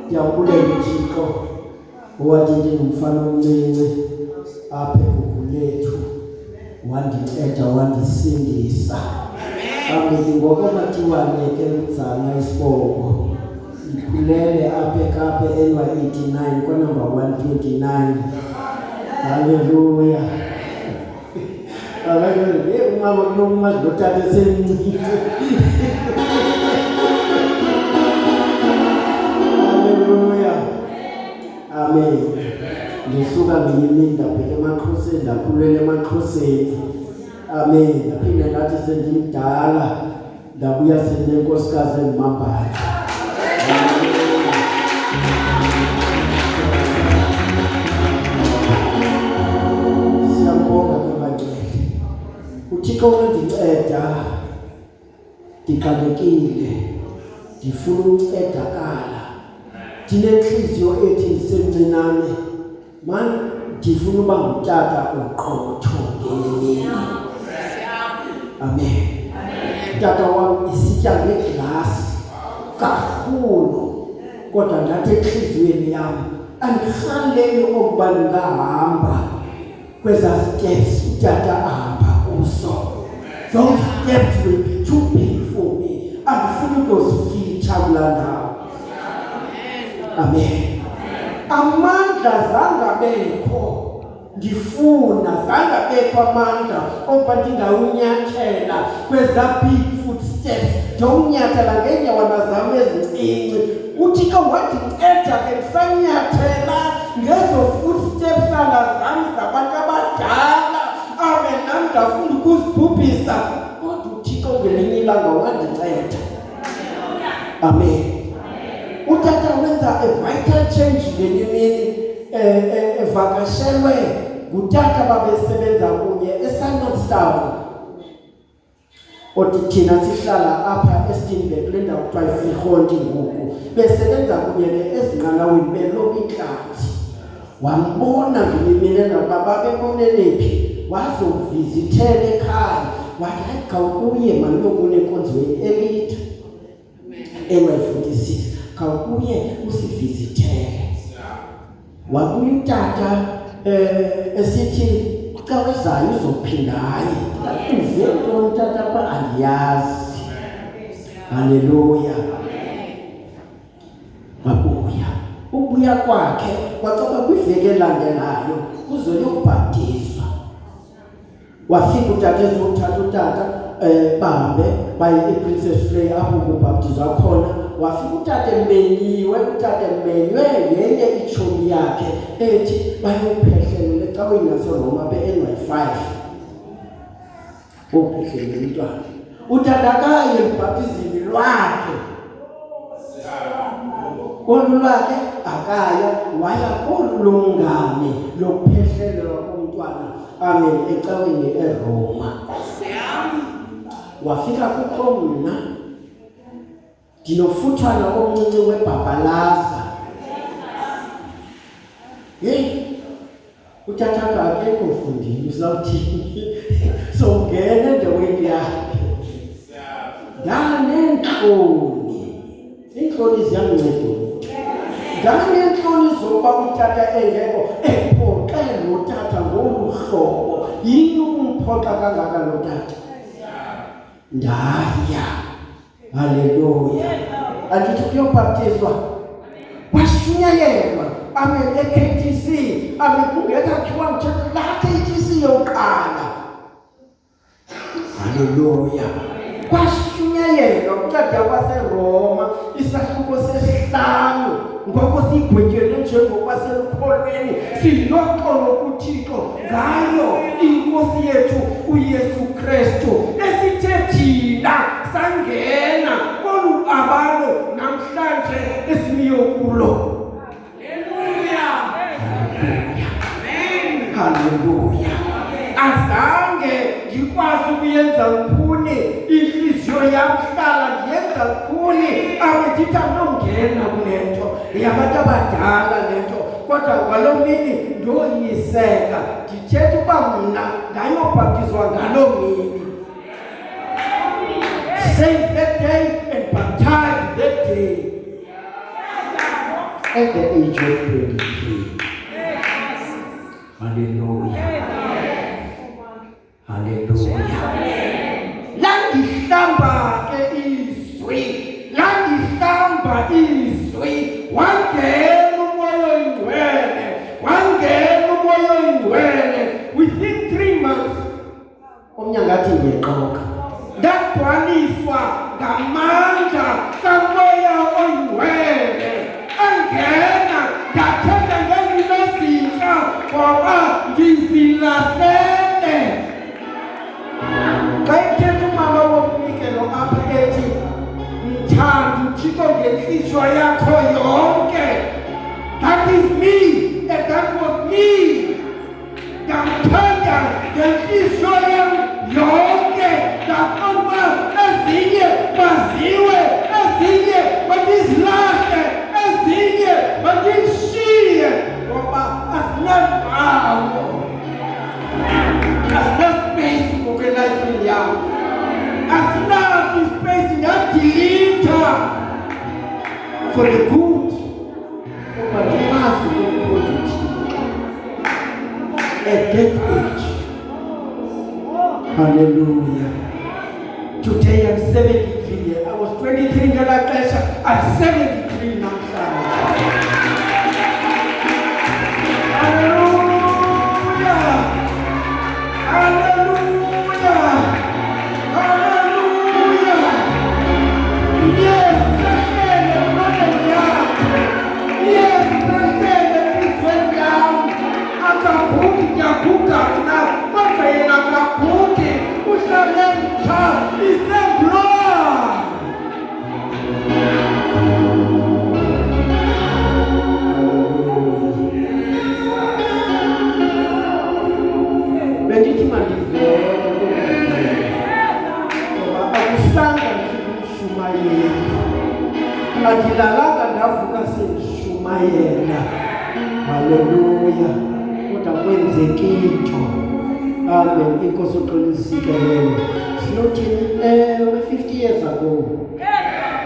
Ndiyabulela uThixo owathi ngumfana omncinci apha egugulethu wandinceda wandisindisa. Amen. Ngoba mathiwane ke mzala isibongo ikhulele apha eKapa NY89 kwa-number 129. Hallelujah. Hallelujah. Umama kunokumazi lotata esemncike. Hallelujah. Amen. Ngisuka ngiyimini ndabheka emaXhoseni ndakhulela emaXhoseni. Amen. Ndaphinde ngathi sendimdala ndabuya sendenkosikazi engimambayo. Siyambonga ke bangcwele. uThixo wandinceda ndiqalekile ndifuna ukuncedakala. Ndinenhliziyo ethi ndisemncinane manje ndifuna uba ngutata oqotho ngenyini. Amen. Tata wami isitya ngeglasi kakhulu kodwa ndathi enhliziyweni yami andihlaleli ukuba ndingahamba kwezaa steps utata ahamba kuzo. Those steps will be too big for me. Andifuni ukuzifitha kulaa ndawo. Amen. Amandla zangabekho ndifuna zangabekho amandla oba ndingawunyathela kwezaa big footsteps ndiyowunyathela ngeenyawana zam ezincinci. uThixo wandinceda ke ndisanyathela ngezo footsteps zam zabantu abadala. Amen. Nam ndafunda ukuzibhubhisa kodwa uThixo ngelinye ilanga wandinceda. Amen. Utata wenza a vital change ngenye imini evakashelwe ngutata babesebenza kunye eSandton. Othi thina sihlala apha eSteenberg kule ndawo kuthiwa iFreehold ngoku. Besebenza kunye ezinqanaweni beloba inhlathi. Wambona ngelimini nababa beboneliphi wazovizithela ekhaya. Wathi hayi khawukuye maniyokune elite NY46. Khawukuye usivizithele. Wabuya utata esithi xa wezayo uzophindayo. Uve ntoni tata apha andiyazi. Haleluya. Wabuya. Ubuya kwakhe kwacoba kwiveki elandelayo kuzoyobhaptizwa. Wafika utata ezothatha utata bahambe baye ePrincess Frey apho kubhaptizwa khona. Wafika utata emenyiwe yenye itshomi yakhe ethi bayophehlelele ecaweni yaseRoma beNY5. Ophehlelele umntwana. Utata akaye ebhaptizini lwakhe. Kolu lwakhe akaya waya kolu lomngane lokuphehlelelwa komntwana. Amen. Ecaweni eRoma. Wafika kukho mna ndinofuthana omncinci webhabhalaza. Utata akekho mfundini uzawuthini. So ngene endaweni yakhe ndaneentloni. Iintloni ziyandinceda. Ndaneentloni zokuba utata engekho ephoxe lo tata ngolu hlobo. Yini ukumphoxa kangaka lo tata? Ndaya. Haleluya. Andithi kuyobhaptizwa kwashunyayelwa. Amen. eKTC. Amen. Kungekakhiwa mthetho laa KTC yokuqala. Haleluya. Kwashunyayelwa kutata waseRoma isahluko sesihlanu. Ngoko sigwetyelwe njengokwaselukholweni sinoxolo kuThixo ngayo iNkosi yethu uYesu Kristu esithe thina sangena kolu abalo namhlanje esimiyo kulo. Haleluya. Haleluya. Azange ngikwazi ukuyenza lukhuni inhliziyo yam hlala ndiyenza lukhuni. Awedithi anongena kule nto yabantu abadala le nto kodwa ngaloo mini ndoyiseka. Ndithetha uba mna ngayobhaptizwa ngaloo mini. Save that day and baptize that day. at the age of 23. Hallelujah. Hallelujah. Langihlamba ke izwi. Langihlamba izwi. Wangena umoya oyingcwele. Wangena umoya oyingcwele. Within 3 months. Omnyangathi ngiyexoka. Ndagcwaliswa ngamandla kamoya oyingcwele. Angena ngathetha ngezinto ezintsha ngoba ngizilahlele. Xa ithetha umama womnikelo apha ethi mthanda uThixo ngenhliziyo yakho yonke. That is me and that was me. Ngamthanda ngenhliziyo yam yonke. Ndaqonda ezinye baziwe, ezinye bandizilahle, ezinye bandishiye ngoba asinandawo. Asina-space ngokwelifini yam. Asinaso ispace ngadilitha for the good. Ngoba ndimazi ukuthi at that age. Hallelujah. Today I'm 73 years. I was 23 ngelaa xesha. I'm 73 namhlanje. Hallelujah. Hallelujah. Hallelujah. Yes, sahlele emandleni yakhe. Yes, sahlele enhliziyweni yam. Akagugi ndiyaguga mna, kodwa yena akagugi. Uhlale mtsha, isemloa. Bendithi mandivele ngoba akusanga ndishumayela. Andilalanga ndavuka sendishumayela. Haleluya. Kodwa kwenzeka into. Amen. Inkosi uqinisikeyo. Sinothini 50 years ago.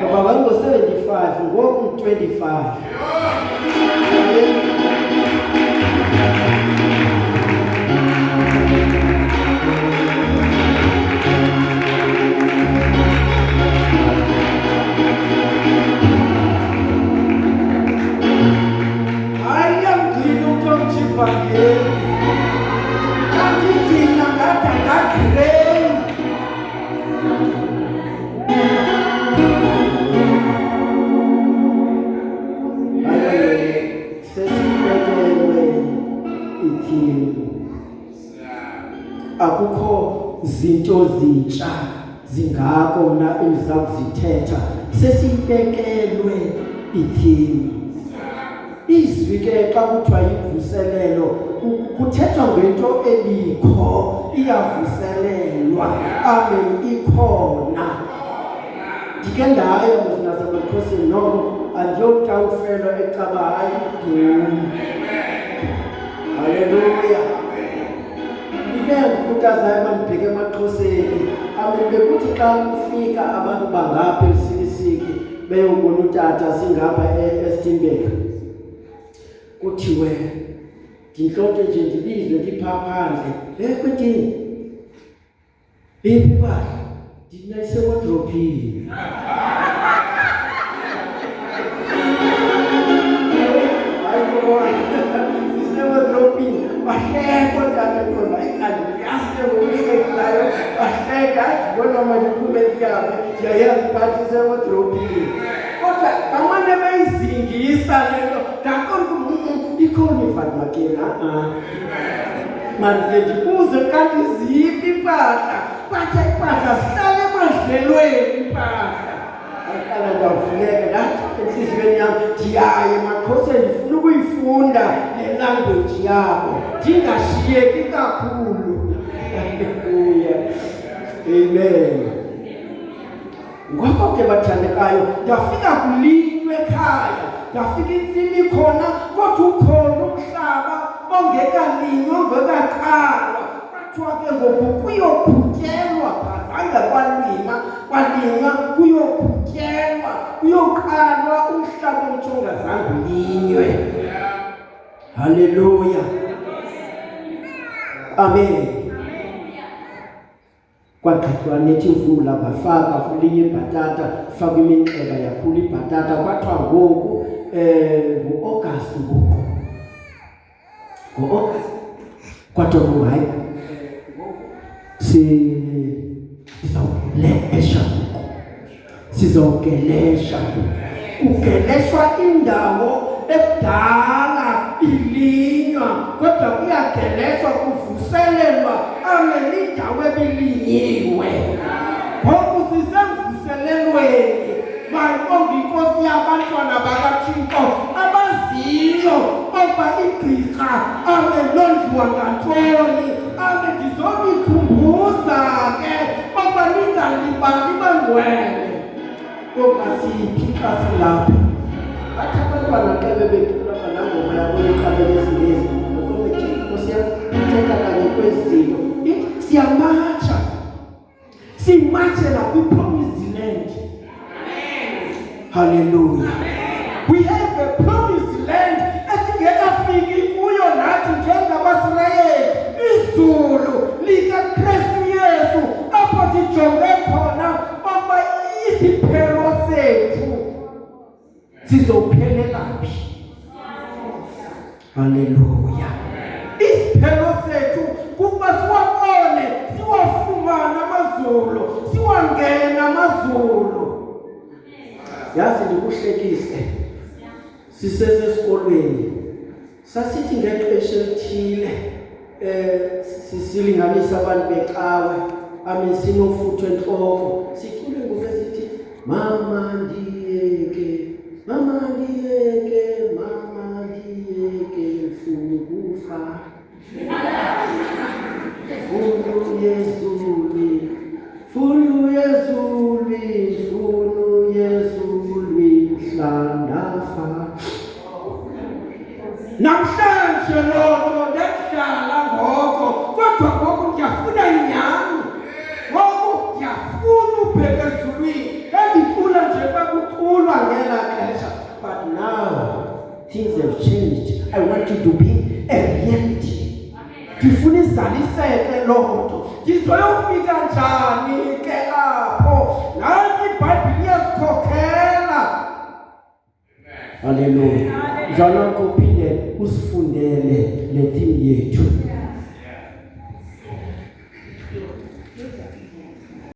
Ngoba wango-75 ngoku 25. Akukho zinto zintsha zingako mna endiza kuzithetha. Sesibekelwe ithini. Izwi ke xa kuthiwa yivuselelo kuthethwa ngento ebikho iyavuselelwa. Amen. Ikhona. Ndike ndayo nasemaXhoseni noko andiyokutawufelwa ecaba hayi dum. Haleluya. Ndikhuthazayo mandibheke emaXhoseni. Amen. Bekuthi xa kufika abantu bangapha eSilisiki beyobona utata singapha eSteenberg, kuthiwe ndintlonte nje ndibizwe ndiphaa phandle. Kwithini? Impahla ndinayisewadrophini. Isewadrophini. Bahleka otata qonda andiyazi ngokuhlekayo. Bahleka ndibona mandiphume ndiyame ndiyayazi phathi isewadrophini. Kodwa bamane beyizingisa le nto ndaqonda ikhona iFatima Kena. Manje ndibuze kanti ziphi impahla. Bathe impahla zihlale emadlelweni impahla. Aqala ndavuleka ndathi enhliziyweni yam ndiyaye emaXhoseni ndifuna ukuyifunda le language yabo ndingashiyeki kakhulu. Haleluya. Amen. Ngoko ke bathandekayo ndafika kulinywe ekhaya. Ndafika intsimi khona kodwa ukhona umhlaba ongekalinywa ongekaqalwa. Kwathiwa ke ngoku kuyokhutyelwa. Azange kwalinywa kuyokhutyelwa. kuyoqalwa umhlaba omtsha ongazange ulinywe. Haleluya. Amen. Kwaqhathwa nethi imvula bafaka kulinye ibhatata, faka iminxeba yakhula ibhatata, kwathiwa ngoku ngo-August ngoku. Ngo-August kwathiwa hayi sizawugelesha kugeleshwa indawo ekudala ilinywa, kodwa kuyageleshwa kuvuselelwa indawo ebilinyiwe. Ngoku sisemvuselelweni inkosi yabantwana bakaThixo abaziyo oba igqirha londliwa ngantoni, ndizobikhumbuza ke oba lingalibali bangcwele. Ngoba siphi xa silapha bathi abantwana ke bebethula nangoma yabo yoqala lesingezi Nkosi yathetha kanye kwezinto siyamatsha simatshe nakwi-promised land. Hallelujah. We have a promised land esingekafiki kuyo nathi njengabasirayeli. Izulu likaKristu Yesu apho sijonge khona oba isiphelo sethu sizophelela phi. Hallelujah. Isiphelo sethu kuba siwabone, siwafumana amazulu, siwangena amazulu. Yazi ndikuhlekise, sisesesikolweni sasithi ngexesha elithile sisilinganisa abantu becawe sinofutho entloko, sicule ngoku esithi mama ndiyeke, mama ndiyeke, mama ndiyeke mfuna ukufa. Funu yezuli, funu yezuli, funu yezuli, mhlandafa. Namhlanje lonto ndekudlala ngoko, kodwa ngoku ndiyafuna inyani. Ngoku ndiyafuna ubheka ezulwini, endicula nje bakuculwa ngela xesha. But now things have changed. I want you to be a reality. Ndifuna izaliseke loo nto. Ndizoyofika njani ke apho? Nanti iBhayibhile iyazikhokhela. Hallelujah. Uzawunako uphinde usifundele le theme yethu.